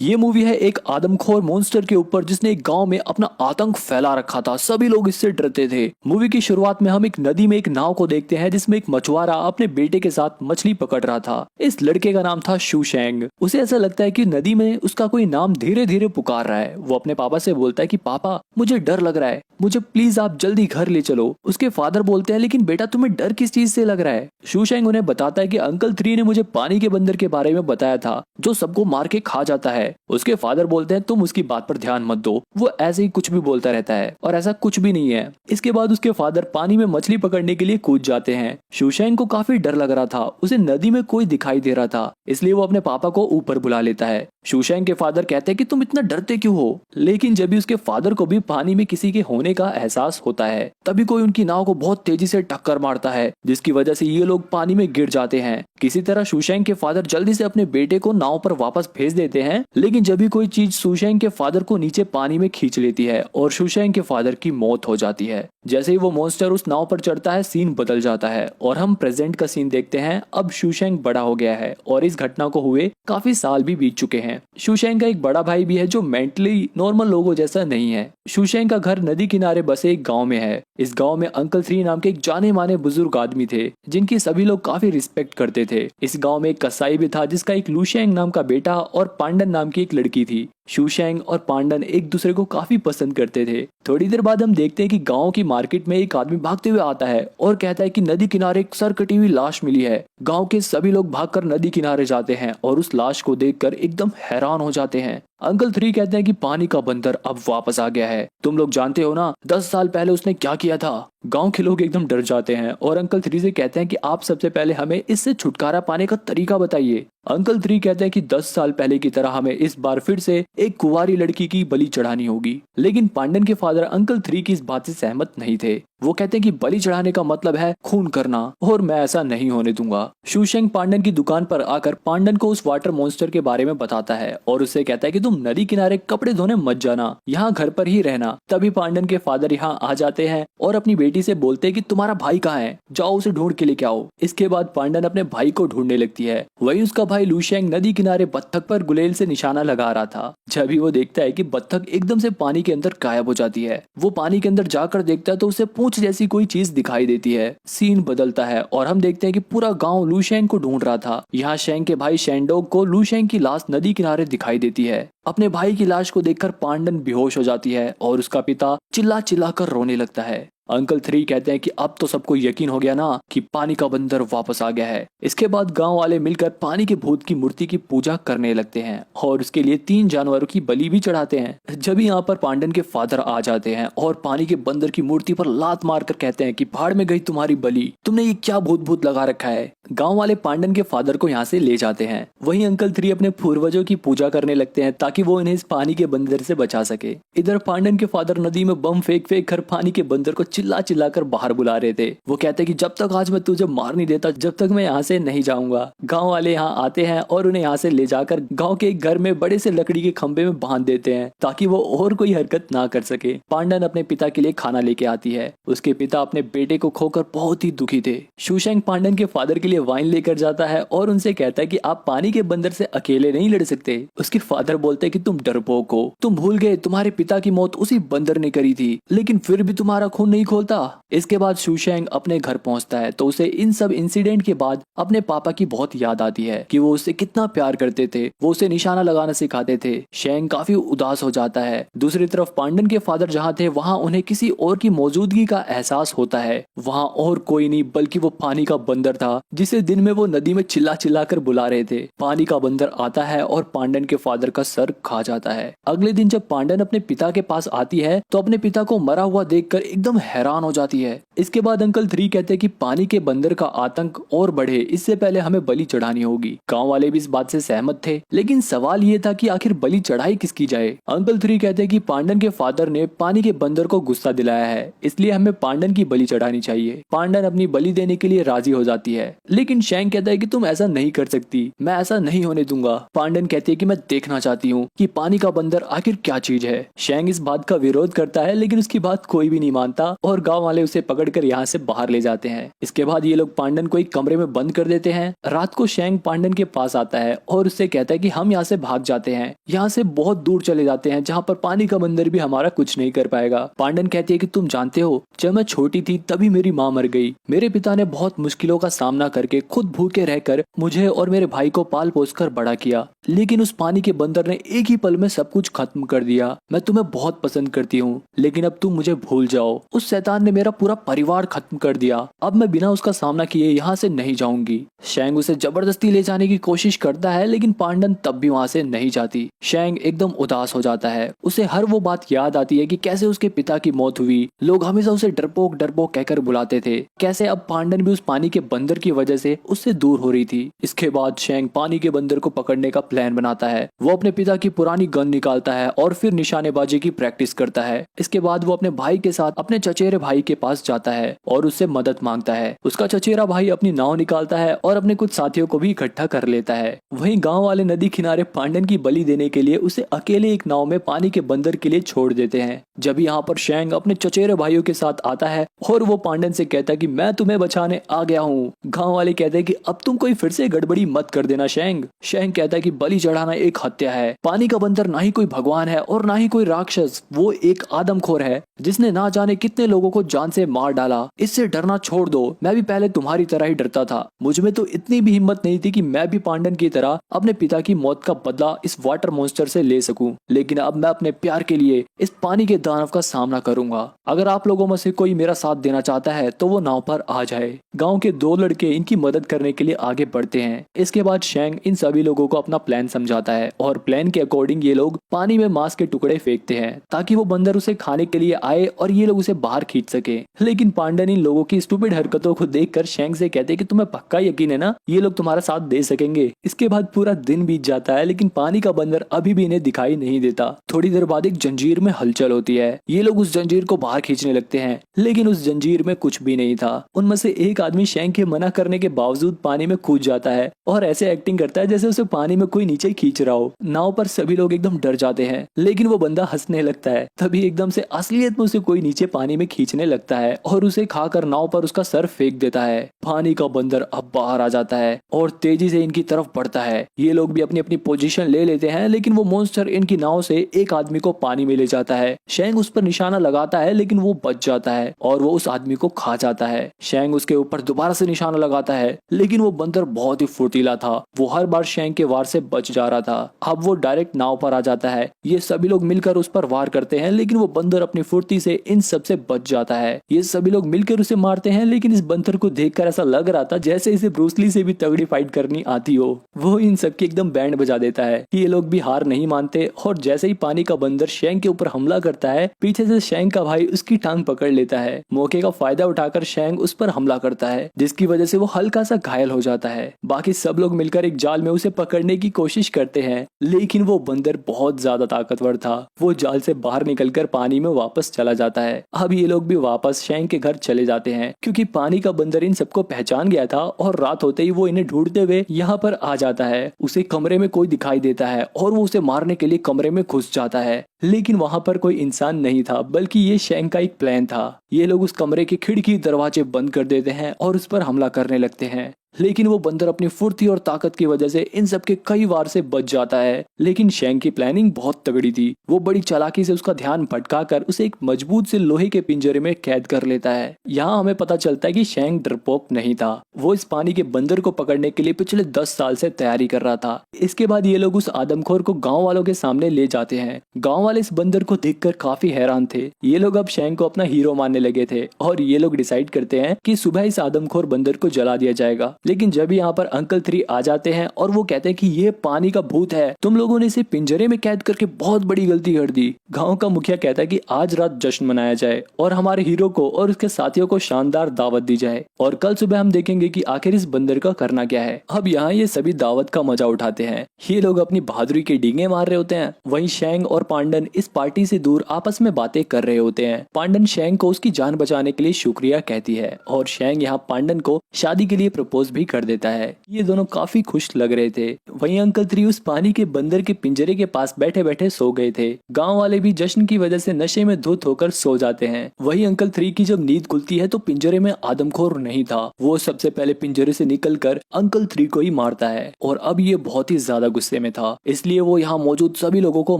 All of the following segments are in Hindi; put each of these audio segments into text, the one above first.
ये मूवी है एक आदमखोर मॉन्स्टर के ऊपर जिसने एक गांव में अपना आतंक फैला रखा था। सभी लोग इससे डरते थे। मूवी की शुरुआत में हम एक नदी में एक नाव को देखते हैं जिसमें एक मछुआरा अपने बेटे के साथ मछली पकड़ रहा था। इस लड़के का नाम था शूशैंग। उसे ऐसा लगता है कि नदी में उसका कोई नाम धीरे धीरे पुकार रहा है। वो अपने पापा से बोलता है कि पापा मुझे डर लग रहा है, मुझे प्लीज आप जल्दी घर ले चलो। उसके फादर बोलते हैं लेकिन बेटा तुम्हें डर किस चीज से लग रहा है। शूशैंग उन्हें बताता है कि अंकल 3 ने मुझे पानी के बंदर के बारे में बताया था जो सबको मार के खा जाता है। उसके फादर बोलते हैं तुम उसकी बात पर ध्यान मत दो, वो ऐसे ही कुछ भी बोलता रहता है और ऐसा कुछ भी नहीं है। इसके बाद उसके फादर पानी में मछली पकड़ने के लिए कूद जाते हैं। शूशैंग को काफी डर लग रहा था, उसे नदी में कोई दिखाई दे रहा था, इसलिए वो अपने पापा को ऊपर बुला लेता है। शूशैंग के फादर कहते हैं कि तुम इतना डरते क्यों हो, लेकिन जब भी उसके फादर को भी पानी में किसी के होने का एहसास होता है तभी कोई उनकी नाव को बहुत तेजी से टक्कर मारता है जिसकी वजह से ये लोग पानी में गिर जाते हैं। किसी तरह शूशैंग के फादर जल्दी से अपने बेटे को नाव पर वापस भेज देते हैं, लेकिन जब भी कोई चीज शूशैंग के फादर को नीचे पानी में खींच लेती है और शूशैंग के फादर की मौत हो जाती है। जैसे ही वो मॉन्स्टर उस नाव पर चढ़ता है सीन बदल जाता है और हम प्रेजेंट का सीन देखते हैं। अब शूशैंग बड़ा हो गया है और इस घटना को हुए काफी साल भी बीत चुके हैं। शूशैंग का एक बड़ा भाई भी है जो मेंटली नॉर्मल लोगों जैसा नहीं है। शूशैंग का घर नदी किनारे बसे एक गांव में है। इस गांव में अंकल 3 नाम के एक जाने माने बुजुर्ग आदमी थे जिनकी सभी लोग काफी रिस्पेक्ट करते थे। इस गांव में एक कसाई भी था जिसका एक लूशैंग नाम का बेटा और पांडन नाम की एक लड़की थी। शूशैंग और पांडन एक दूसरे को काफी पसंद करते थे। थोड़ी देर बाद हम देखते हैं कि गांव की मार्केट में एक आदमी भागते हुए आता है और कहता है कि नदी किनारे एक सर कटी हुई लाश मिली है। गांव के सभी लोग भागकर नदी किनारे जाते हैं और उस लाश को देखकर एकदम हैरान हो जाते हैं। अंकल 3 कहते हैं कि पानी का बंदर अब वापस आ गया है। तुम लोग जानते हो ना 10 साल पहले उसने क्या किया था। गांव के लोग एकदम डर जाते हैं और अंकल 3 से कहते हैं कि आप सबसे पहले हमें इससे छुटकारा पाने का तरीका बताइए। अंकल 3 कहते हैं कि 10 साल पहले की तरह हमें इस बार फिर से एक कुंवारी लड़की की बलि चढ़ानी होगी। लेकिन पांडन के फादर अंकल 3 की इस बात से सहमत नहीं थे। वो कहते हैं कि बलि चढ़ाने का मतलब है खून करना और मैं ऐसा नहीं होने दूंगा। शूशैंग पांडन की दुकान पर आकर पांडन को उस वाटर मॉन्स्टर के बारे में बताता है और उससे कहता है कि तुम नदी किनारे कपड़े धोने मत जाना, यहाँ घर पर ही रहना। तभी पांडन के फादर यहाँ आ जाते हैं और अपनी बेटी से बोलते हैं कि तुम्हारा भाई कहाँ है, जाओ उसे ढूंढ के लेके आओ। इसके बाद पांडन अपने भाई को ढूंढने लगती है। वही उसका भाई लूशैंग नदी किनारे बत्तख पर गुलेल से निशाना लगा रहा था। जब भी वो देखता है कि बत्तख एकदम से पानी के अंदर गायब हो जाती है, वो पानी के अंदर जाकर देखता है तो उसे पूंछ जैसी कोई चीज दिखाई देती है। सीन बदलता है और हम देखते हैं कि पूरा गांव लूशैंग को ढूंढ रहा था। यहाँ शैंग के भाई शैंडोग को लूशैंग की लाश नदी किनारे दिखाई देती है। अपने भाई की लाश को देखकर पांडन बेहोश हो जाती है और उसका पिता चिल्ला चिल्ला कर रोने लगता है। अंकल 3 कहते हैं कि अब तो सबको यकीन हो गया ना कि पानी का बंदर वापस आ गया है। इसके बाद गांव वाले मिलकर पानी के भूत की मूर्ति की पूजा करने लगते हैं और उसके लिए 3 जानवरों की बलि भी चढ़ाते हैं। जब यहाँ पर पांडन के फादर आ जाते हैं और पानी के बंदर की मूर्ति पर लात मारकर कहते हैं कि भाड़ में गई तुम्हारी बलि, तुमने ये क्या भूत भूत लगा रखा है। गाँव वाले पांडन के फादर को यहाँ से ले जाते हैं। वहीं अंकल 3 अपने पूर्वजों की पूजा करने लगते हैं ताकि वो इन्हें इस पानी के बंदर से बचा सके। इधर पांडन के फादर नदी में बम फेंक फेंक कर पानी के बंदर को चिल्ला चिल्ला कर बाहर बुला रहे थे। वो कहते कि जब तक आज मैं तुझे मार नहीं देता जब तक मैं यहाँ से नहीं जाऊंगा। गांव वाले यहाँ आते हैं और उन्हें यहाँ से ले जाकर गांव के एक घर में बड़े से लकड़ी के खंबे में बांध देते हैं ताकि वो और कोई हरकत ना कर सके। पांडन अपने पिता के लिए खाना लेके आती है। उसके पिता अपने बेटे को खोकर बहुत ही दुखी थे। शूशैंग पांडन के फादर के लिए वाइन लेकर जाता है और उनसे कहता है कि आप पानी के बंदर से अकेले नहीं लड़ सकते। उसके फादर बोलते हैं कि तुम डरपोक हो, तुम भूल गए तुम्हारे पिता की मौत उसी बंदर ने करी थी, लेकिन फिर भी तुम्हारा खून नहीं खोलता। इसके बाद शूशैंग अपने घर पहुंचता है तो उसे इन सब इंसिडेंट के बाद अपने पापा की बहुत याद आती है कि वो उससे कितना प्यार करते थे, वो उसे निशाना लगाना सिखाते थे। शैंग काफी उदास हो जाता है। दूसरी तरफ पांडन के फादर जहाँ थे वहाँ उन्हें किसी और की मौजूदगी का एहसास होता है। वहाँ और कोई नहीं बल्कि वो पानी का बंदर था जिसे दिन में वो नदी में चिल्ला चिल्ला कर बुला रहे थे। पानी का बंदर आता है और पांडन के फादर का सर खा जाता है। अगले दिन जब पांडन अपने पिता के पास आती है तो अपने पिता को मरा हुआ देखकर एकदम हैरान हो जाती है। इसके बाद अंकल 3 कहते हैं कि पानी के बंदर का आतंक और बढ़े इससे पहले हमें बलि चढ़ानी होगी। गांव वाले भी इस बात से सहमत थे, लेकिन सवाल ये था कि आखिर बलि चढ़ाई किसकी जाए। अंकल 3 कहते हैं कि पांडन के फादर ने पानी के बंदर को गुस्सा दिलाया है, इसलिए हमें पांडन की बलि चढ़ानी चाहिए। पांडन अपनी बलि देने के लिए राजी हो जाती है, लेकिन शैंग कहता है कि तुम ऐसा नहीं कर सकती, मैं ऐसा नहीं होने दूंगा। पांडन कहती है कि मैं देखना चाहती हूँ कि पानी का बंदर आखिर क्या चीज है। शैंग इस बात का विरोध करता है, लेकिन उसकी बात कोई भी नहीं मानता और गांव वाले उसे पकड़कर यहाँ से बाहर ले जाते हैं। इसके बाद ये लोग पांडन को एक कमरे में बंद कर देते हैं। रात को शेंग पांडन के पास आता है और उससे कहता है कि हम यहाँ से भाग जाते हैं, यहाँ से बहुत दूर चले जाते हैं जहाँ पर पानी का बंदर भी हमारा कुछ नहीं कर पाएगा। पांडन कहती है कि तुम जानते हो, जब मैं छोटी थी तभी मेरी माँ मर गई। मेरे पिता ने बहुत मुश्किलों का सामना करके खुद भूखे रहकर मुझे और मेरे भाई को पाल पोस कर बड़ा किया, लेकिन उस पानी के बंदर ने एक ही पल में सब कुछ खत्म कर दिया। मैं तुम्हें बहुत पसंद करती हूँ, लेकिन अब तुम मुझे भूल जाओ। उस शैतान ने मेरा पूरा परिवार खत्म कर दिया। अब मैं बिना उसका सामना किए यहाँ से नहीं जाऊंगी। शेंग उसे जबरदस्ती ले जाने की कोशिश करता है, लेकिन पांडन तब भी वहाँ से नहीं जाती। शेंग एकदम उदास हो जाता है। उसे हर वो बात याद आती है कि कैसे उसके पिता की मौत हुई। लोग हमेशा उसे डरपोक डरपोक कहकर बुलाते थे। कैसे अब पांडन भी उस पानी के बंदर की वजह से उससे दूर हो रही थी। इसके बाद शेंग पानी के बंदर को पकड़ने का प्लान बनाता है। वो अपने पिता की पुरानी गन निकालता है और फिर निशानेबाजी की प्रैक्टिस करता है। इसके बाद वो अपने भाई के साथ अपने चचेरे भाई के पास जाता है और उससे मदद मांगता है। उसका चचेरा भाई अपनी नाव निकालता है और अपने कुछ साथियों को भी इकट्ठा कर लेता है। वहीं गांव वाले नदी किनारे पांडन की बलि देने के लिए उसे अकेले एक नाव में पानी के बंदर के लिए छोड़ देते हैं। जब यहाँ पर शेंग अपने चचेरे भाइयों के साथ आता है और वो पांडन से कहता है कि मैं तुम्हें बचाने आ गया हूँ। गांव वाले कहते हैं कि अब तुम कोई फिर से गड़बड़ी मत कर देना शेंग। शेंग कहता है कि बलि चढ़ाना एक हत्या है। पानी का बंदर ना ही कोई भगवान है और ना ही कोई राक्षस, वो एक आदमखोर है जिसने ना जाने कितने लोगों को जान से मार डाला। इससे डरना छोड़ दो। मैं भी पहले तुम्हारी तरह ही डरता था। मुझ में तो इतनी भी हिम्मत नहीं थी कि मैं भी पांडन की तरह अपने पिता की मौत का बदला इस वाटर मॉन्स्टर से ले सकूं, लेकिन अब मैं अपने प्यार के लिए इस पानी के दानव का सामना करूंगा। अगर आप लोगों में से कोई मेरा साथ देना चाहता है तो वो नाव पर आ जाए। गांव के दो लड़के इनकी मदद करने के लिए आगे बढ़ते हैं। इसके बाद शेंग इन सभी लोगों को अपना प्लान समझाता है और प्लान के अकॉर्डिंग ये लोग पानी में मांस के टुकड़े फेंकते हैं ताकि वो बंदर उसे खाने के लिए आए और ये लोग उसे बाहर खींच सके। लेकिन पांडन इन लोगों की स्टूपिड हरकतों को देखकर शेंग से कहते हैं कि तुम्हें पक्का यकीन है ना ये लोग तुम्हारा साथ दे सकेंगे। इसके बाद पूरा दिन बीत जाता है, लेकिन पानी का बंदर अभी भी इन्हें दिखाई नहीं देता। थोड़ी देर बाद एक जंजीर में हलचल होती है। ये लोग उस जंजीर को बाहर खींचने लगते हैं, लेकिन उस जंजीर में कुछ भी नहीं था। उनमें से एक आदमी शेंग के मना करने के बावजूद पानी में कूद जाता है और ऐसे एक्टिंग करता है जैसे उसे पानी में कोई नीचे खींच रहा हो। नाव पर सभी लोग एकदम डर जाते हैं, लेकिन वो बंदा हंसने लगता है। तभी एकदम से असलियत में उसे कोई नीचे पानी में खींचने लगता है और उसे खाकर नाव पर उसका सर फेंक देता है। पानी का बंदर अब बाहर आ जाता है और तेजी से इनकी तरफ बढ़ता है। ये लोग भी अपनी अपनी पोजीशन ले लेते हैं, लेकिन वो मॉन्स्टर इनकी नाव से एक आदमी को पानी में ले जाता है। शेंग उस पर निशाना लगाता है, लेकिन वो बच जाता है और वो उस आदमी को खा जाता है। शेंग उसके ऊपर दोबारा से निशाना लगाता है, लेकिन वो बंदर बहुत ही फुर्तीला था। वो हर बार शेंग के वार से बच जा रहा था। अब वो डायरेक्ट नाव पर आ जाता है। ये सभी लोग मिलकर उस पर वार करते हैं, लेकिन वो बंदर अपनी फुर्ती से इन सब से बच जाता है। ये सभी लोग मिलकर उसे मारते हैं, लेकिन इस बंदर को देखकर ऐसा लग रहा था जैसे इसे ब्रूसली से भी तगड़ी फाइट करनी आती हो। वो इन सबकी एकदम बैंड बजा देता है। ये लोग भी हार नहीं मानते और जैसे ही पानी का बंदर शेंग के ऊपर हमला करता है, पीछे से शेंग का भाई उसकी टांग पकड़ लेता है। मौके का फायदा उठाकर शेंग उस पर हमला करता है, जिसकी वजह से वो हल्का सा घायल हो जाता है। बाकी सब लोग मिलकर एक जाल में उसे पकड़ने की कोशिश करते हैं, लेकिन वो बंदर बहुत ज्यादा ताकतवर था। वो जाल से बाहर निकलकर पानी में वापस चला जाता है। अब ये लोग भी वापस शेंग के घर चले जाते हैं, क्योंकि पानी का बंदर इन सबको पहचान गया था और रात होते ही वो इन्हें ढूंढते हुए यहाँ पर आ जाता है। उसे कमरे में कोई दिखाई देता है और वो उसे मारने के लिए कमरे में घुस जाता है, लेकिन वहां पर कोई इंसान नहीं था, बल्कि ये शेंग का एक प्लान था। ये लोग उस कमरे के खिड़की दरवाजे बंद कर देते हैं और उस पर हमला करने लगते हैं, लेकिन वो बंदर अपनी फुर्ती और ताकत की वजह से इन सब के कई वार से बच जाता है। लेकिन शेंग की प्लानिंग बहुत तगड़ी थी। वो बड़ी चालाकी से उसका ध्यान भटकाकर उसे एक मजबूत से लोहे के पिंजरे में कैद कर लेता है। यहाँ हमें पता चलता है कि शेंग डरपोक नहीं था। वो इस पानी के बंदर को पकड़ने के लिए पिछले 10 साल से तैयारी कर रहा था। इसके बाद ये लोग उस आदमखोर को गाँव वालों के सामने ले जाते हैं। गाँव वाले इस बंदर को देखकर काफी हैरान थे। ये लोग अब शेंग को अपना हीरो मानने लगे थे और ये लोग डिसाइड करते हैं कि सुबह इस आदमखोर बंदर को जला दिया जाएगा। लेकिन जब यहाँ पर अंकल 3 आ जाते हैं और वो कहते हैं कि ये पानी का भूत है, तुम लोगों ने इसे पिंजरे में कैद करके बहुत बड़ी गलती कर दी। गांव का मुखिया कहता है कि आज रात जश्न मनाया जाए और हमारे हीरो को और उसके साथियों को शानदार दावत दी जाए और कल सुबह हम देखेंगे कि आखिर इस बंदर का करना क्या है। अब यहाँ ये सभी दावत का मजा उठाते हैं। ये लोग अपनी बहादुरी के डींगे मार रहे होते हैं। वहीं शेंग और पांडन इस पार्टी से दूर आपस में बातें कर रहे होते हैं। पांडन शेंग को उसकी जान बचाने के लिए शुक्रिया कहती है और शेंग यहाँ पांडन को शादी के लिए प्रपोज भी कर देता है। ये दोनों काफी खुश लग रहे थे। वहीं अंकल 3 उस पानी के बंदर के पिंजरे के पास बैठे बैठे सो गए थे। गांव वाले भी जश्न की वजह से नशे में धुत होकर सो जाते हैं। वहीं अंकल 3 की जब नींद खुलती है तो पिंजरे में आदमखोर नहीं था। वो सबसे पहले पिंजरे से निकलकर अंकल 3 को ही मारता है और अब ये बहुत ही ज्यादा गुस्से में था, इसलिए वो यहाँ मौजूद सभी लोगों को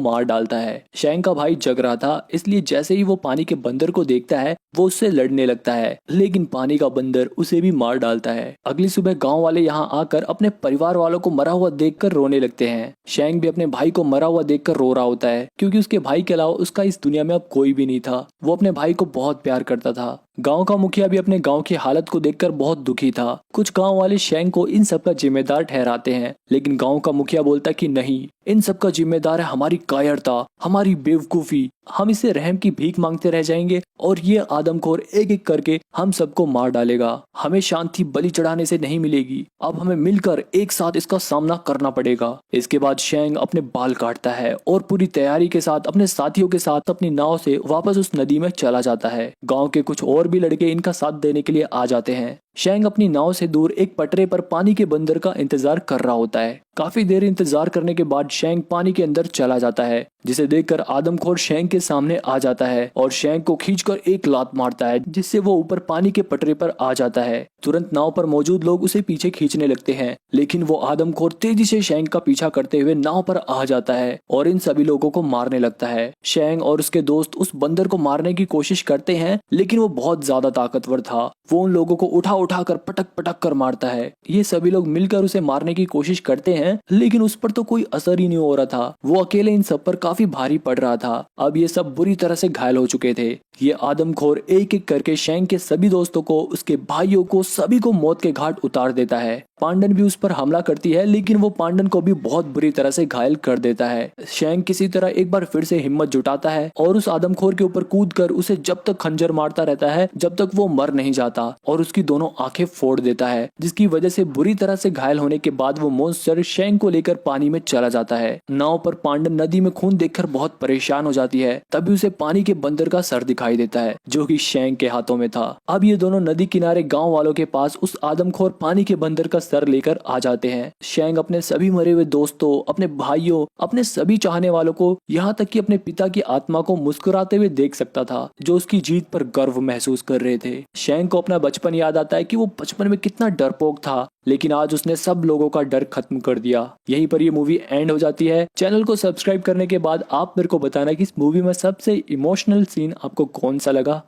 मार डालता है। शैंग का भाई जग रहा था, इसलिए जैसे ही वो पानी के बंदर को देखता है वो उससे लड़ने लगता है, लेकिन पानी का बंदर उसे भी मार डालता है। अगली सुबह गांव वाले यहाँ आकर अपने परिवार वालों को मरा हुआ देखकर रोने लगते हैं। शैंग भी अपने भाई को मरा हुआ देखकर रो रहा होता है, क्योंकि उसके भाई के अलावा उसका इस दुनिया में अब कोई भी नहीं था। वो अपने भाई को बहुत प्यार करता था। गांव का मुखिया भी अपने गांव की हालत को देखकर बहुत दुखी था। कुछ गांव वाले शैंग को इन सब का जिम्मेदार ठहराते हैं, लेकिन गांव का मुखिया बोलता कि नहीं, इन सब का जिम्मेदार है हमारी कायरता, हमारी बेवकूफी। हम इसे रहम की भीख मांगते रह जाएंगे और ये आदमखोर एक एक करके हम सबको मार डालेगा। हमें शांति बलि चढ़ाने से नहीं मिलेगी, अब हमें मिलकर एक साथ इसका सामना करना पड़ेगा। इसके बाद शैंग अपने बाल काटता है और पूरी तैयारी के साथ अपने साथियों के साथ अपनी नाव से वापस उस नदी में चला जाता है। गाँव के कुछ और भी लड़के इनका साथ देने के लिए आ जाते हैं। शैंग अपनी नाव से दूर एक पटरे पर पानी के बंदर का इंतजार कर रहा होता है। काफी देर इंतजार करने के बाद शैंग पानी के अंदर चला जाता है, जिसे देखकर आदमखोर शैंग के सामने आ जाता है और शैंग को खींचकर एक लात मारता है, जिससे वो ऊपर पानी के पटरे पर आ जाता है। तुरंत नाव पर मौजूद लोग उसे पीछे खींचने लगते हैं, लेकिन वो आदमखोर तेजी से शैंग का पीछा करते हुए नाव पर आ जाता है और इन सभी लोगों को मारने लगता है। शैंग और उसके दोस्त उस बंदर को मारने की कोशिश करते हैं, लेकिन वो बहुत ज्यादा ताकतवर था। वो उन लोगों को उठा कर पटक पटक कर मारता है। ये सभी लोग मिलकर उसे मारने की कोशिश करते हैं, लेकिन उस पर तो कोई असर ही नहीं हो रहा था। वो अकेले इन सब पर काफी भारी पड़ रहा था। अब ये सब बुरी तरह से घायल हो चुके थे। ये आदमखोर एक एक करके शैंग के सभी दोस्तों को, उसके भाइयों को, सभी को मौत के घाट उतार देता है। पांडन भी उस पर हमला करती है, लेकिन वो पांडन को भी बहुत बुरी तरह से घायल कर देता है। शैंग किसी तरह एक बार फिर से हिम्मत जुटाता है और उस आदमखोर के ऊपर कूदकर उसे जब तक खंजर मारता रहता है जब तक वो मर नहीं जाता, और उसकी दोनों आंखें फोड़ देता है, जिसकी वजह से बुरी तरह से घायल होने के बाद वो मॉन्स्टर शैंग को लेकर पानी में चला जाता है। नाव पर पांडन नदी में खून देखकर बहुत परेशान हो जाती है। तभी उसे पानी के बंदर का सर दिखाई देता है, जो कि शैंग के हाथों में था। अब ये दोनों नदी किनारे गाँव वालों के पास उस आदमखोर पानी के बंदर का सर लेकर आ जाते हैं। शैंग अपने सभी मरे हुए दोस्तों, अपने भाइयों, अपने सभी चाहने वालों को, यहाँ तक कि अपने पिता की आत्मा को मुस्कुराते हुए देख सकता था, जो उसकी जीत पर गर्व महसूस कर रहे थे। शैंग को अपना बचपन याद आता है कि वो बचपन में कितना डरपोक था, लेकिन आज उसने सब लोगों का डर खत्म कर दिया। यहीं पर ये मूवी एंड हो जाती है। चैनल को सब्सक्राइब करने के बाद आप मेरे को बताना कि इस मूवी में सबसे इमोशनल सीन आपको कौन सा लगा।